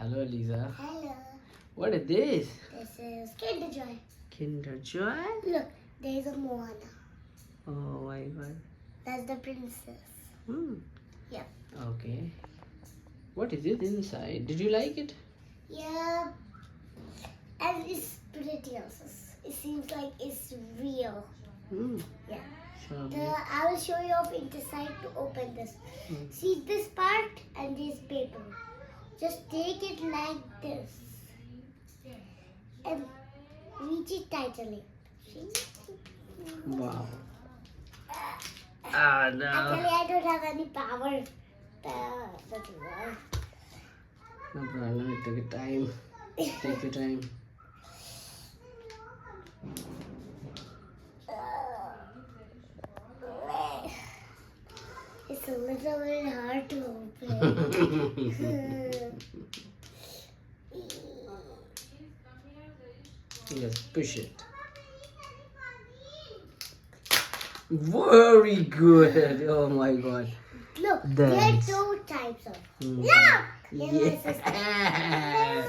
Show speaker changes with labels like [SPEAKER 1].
[SPEAKER 1] Hello, Lisa.
[SPEAKER 2] Hello.
[SPEAKER 1] What is this?
[SPEAKER 2] This is Kinder Joy.
[SPEAKER 1] Kinder Joy?
[SPEAKER 2] Look, there's a Moana.
[SPEAKER 1] Oh my god.
[SPEAKER 2] That's the princess.
[SPEAKER 1] Hmm.
[SPEAKER 2] Yep.
[SPEAKER 1] Okay. What is it inside? Did you like it?
[SPEAKER 2] Yeah. And it's pretty also. It seems like it's real.
[SPEAKER 1] Hmm.
[SPEAKER 2] Yeah.
[SPEAKER 1] Show me.
[SPEAKER 2] I will show you off inside to open this.
[SPEAKER 1] Hmm.
[SPEAKER 2] See this part and this paper. Just take it like this. And reach it tightly. See?
[SPEAKER 1] Wow. Ah, no.
[SPEAKER 2] Actually, I don't have any power. That's why.
[SPEAKER 1] No problem. It took time. Take your time.
[SPEAKER 2] It's a little bit hard to open.
[SPEAKER 1] Let's push it. Very good. Oh my god.
[SPEAKER 2] Look, there are
[SPEAKER 1] Dance.
[SPEAKER 2] two types of.
[SPEAKER 1] Mm.
[SPEAKER 2] No!
[SPEAKER 1] Yeah.